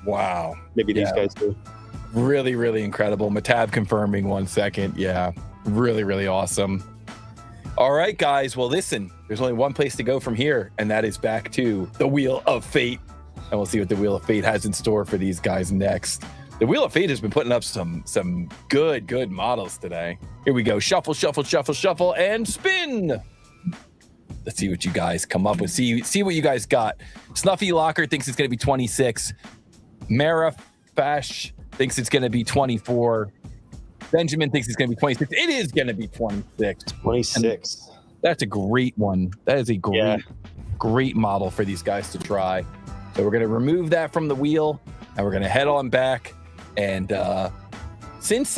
Wow. Maybe these guys do. Really, really incredible. Matab confirming 1 second. Yeah, really, really awesome. All right, guys. Well, listen, there's only one place to go from here, and that is back to the Wheel of Fate. And we'll see what the Wheel of Fate has in store for these guys next. The Wheel of Fate has been putting up some good models today. Here we go. Shuffle, shuffle, shuffle, shuffle, and spin. Let's see what you guys come up with. See what you guys got. Snuffy Locker thinks it's going to be 26. Mara Fash thinks it's going to be 24. Benjamin thinks it's going to be 26. It is going to be 26. 26. And that's a great one. That is a great model for these guys to try. So we're going to remove that from the wheel, and we're going to head on back. And since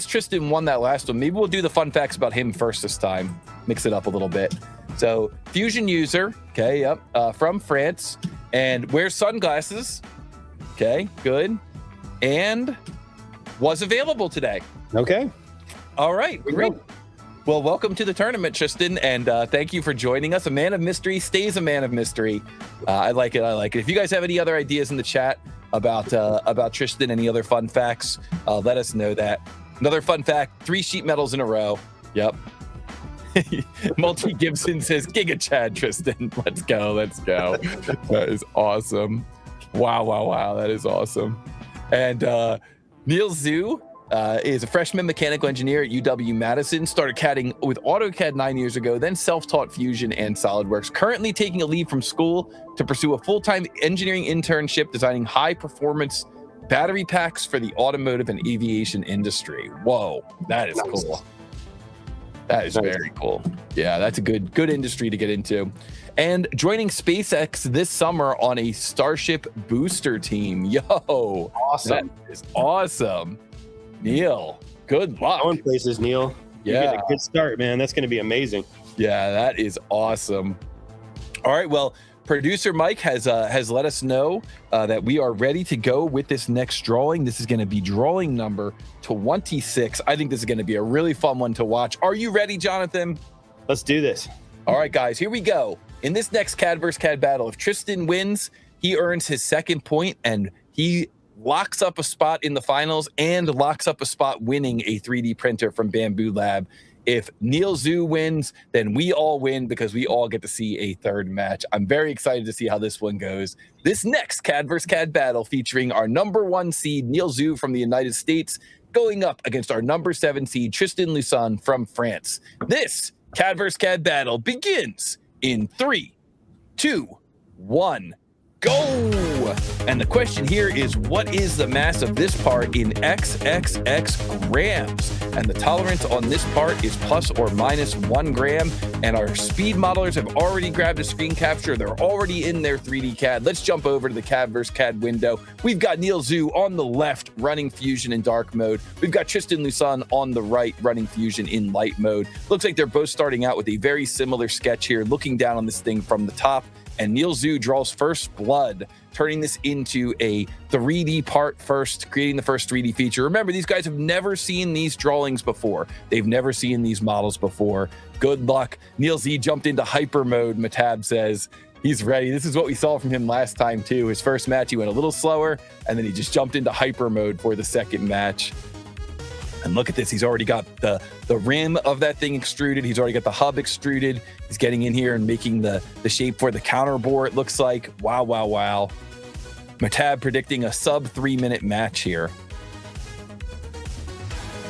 Tristan won that last one, maybe we'll do the fun facts about him first this time. Mix it up a little bit. So Fusion user, okay, yep, from France, and wears sunglasses. Okay, good. And was available today. Okay. All right, great. Well, welcome to the tournament, Tristan, and thank you for joining us. A man of mystery stays a man of mystery. I like it. If you guys have any other ideas in the chat about Tristan, any other fun facts, let us know that. Another fun fact, 3 sheet metals in a row. Yep. Multi Gibson says Giga Chad, Tristan. Let's go. That is awesome. Wow. That is awesome. And NEIL ZHU is a freshman mechanical engineer at UW-Madison. Started CADing with AutoCAD 9 years ago, then self-taught Fusion and SolidWorks. Currently taking a leave from school to pursue a full-time engineering internship designing high-performance battery packs for the automotive and aviation industry. Whoa, that is cool. That is very cool. Yeah, that's a good industry to get into. And joining SpaceX this summer on a Starship booster team. Yo, awesome. That is awesome. Neil, good luck. Going places, Neil. Yeah. You're getting a good start, man. That's going to be amazing. Yeah, that is awesome. All right, well, producer Mike has let us know that we are ready to go with this next drawing. This is going to be drawing number 26. I think this is going to be a really fun one to watch. Are you ready, Jonathan? Let's do this. All right, guys, here we go. In this next CAD versus CAD battle, if Tristan wins, he earns his 2nd point, and he locks up a spot in the finals and locks up a spot winning a 3D printer from Bamboo Lab. If NEIL ZHU wins, then we all win because we all get to see a 3rd match. I'm very excited to see how this one goes. This next CAD versus CAD battle featuring our number 1 seed, NEIL ZHU from the United States, going up against our number 7 seed, Tristan Lusson from France. This CAD versus CAD battle begins in 3, 2, 1. Go! And the question here is, what is the mass of this part in XXX grams? And the tolerance on this part is plus or minus 1 gram. And our speed modelers have already grabbed a screen capture. They're already in their 3D CAD. Let's jump over to the CAD versus CAD window. We've got NEIL ZHU on the left running Fusion in dark mode. We've got Tristan Lusson on the right running Fusion in light mode. Looks like they're both starting out with a very similar sketch here, looking down on this thing from the top. And NEIL ZHU draws first blood, turning this into a 3D part first, creating the first 3D feature. Remember, these guys have never seen these drawings before. They've never seen these models before. Good luck. NEIL ZHU jumped into hyper mode, Matab says. He's ready. This is what we saw from him last time, too. His first match, he went a little slower, and then he just jumped into hyper mode for the 2nd match. And look at this. He's already got the rim of that thing extruded. He's already got the hub extruded. He's getting in here and making the shape for the counter bore, it looks like. Wow. Matab predicting a sub 3-minute match here.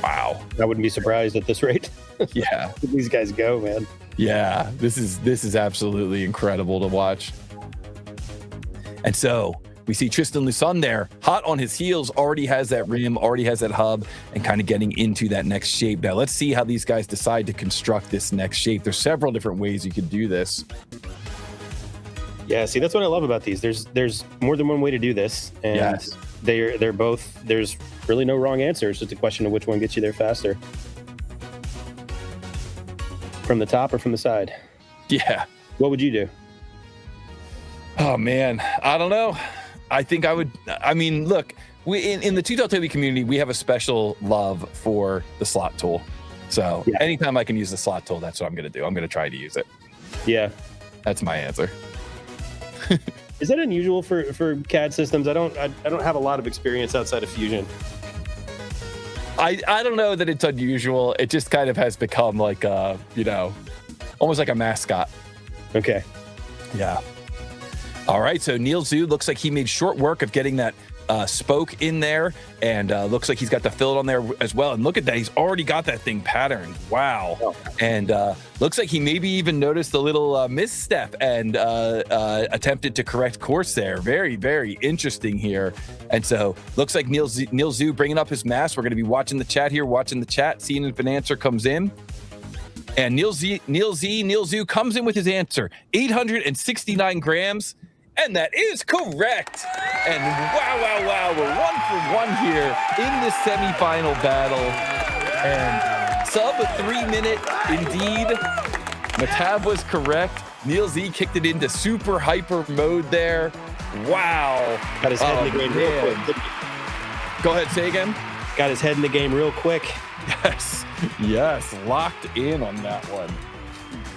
Wow. I wouldn't be surprised at this rate. Yeah. These guys go, man. Yeah. This is absolutely incredible to watch. And so we see Tristan Lusson there, hot on his heels, already has that rim, already has that hub, and kind of getting into that next shape. Now, let's see how these guys decide to construct this next shape. There's several different ways you could do this. Yeah, see, that's what I love about these. There's more than one way to do this, and yes, they're both. There's really no wrong answer. It's just a question of which one gets you there faster. From the top or from the side? Yeah. What would you do? Oh man, I don't know. I think I would. I mean, look, we in the Two-Tail Toby community, we have a special love for the slot tool. So anytime I can use the slot tool, that's what I'm going to do. I'm going to try to use it. Yeah, that's my answer. Is that unusual for CAD systems? I don't have a lot of experience outside of Fusion. I don't know that it's unusual. It just kind of has become like almost like a mascot. Okay. Yeah. All right. So NEIL ZHU looks like he made short work of getting that spoke in there, and looks like he's got the fillet on there as well. And look at that. He's already got that thing patterned. Wow. Oh. And looks like he maybe even noticed a little misstep and attempted to correct course there. Very, very interesting here. And so looks like NEIL ZHU bringing up his mask. We're going to be watching the chat here, seeing if an answer comes in. And NEIL ZHU comes in with his answer, 869 grams. And that is correct. And wow, we're 1 for 1 here in this semifinal battle. And sub 3 minute, indeed. Matab was correct. NEIL ZHU kicked it into super hyper mode there. Wow. Got his head in the game real quick. Go ahead, say again. Got his head in the game real quick. Yes, locked in on that one.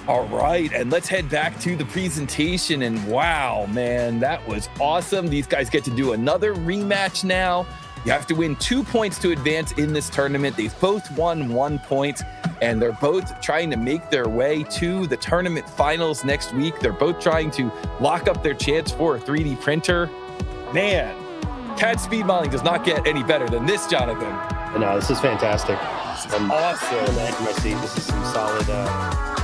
All right, and let's head back to the presentation. And wow, man, that was awesome. These guys get to do another rematch now. You have to win 2 points to advance in this tournament. They've both won 1 point, and they're both trying to make their way to the tournament finals next week. They're both trying to lock up their chance for a 3D printer. Man, CAD Speedmodeling does not get any better than this, Jonathan. No, this is fantastic. This is awesome. On the edge of my seat. This is some solid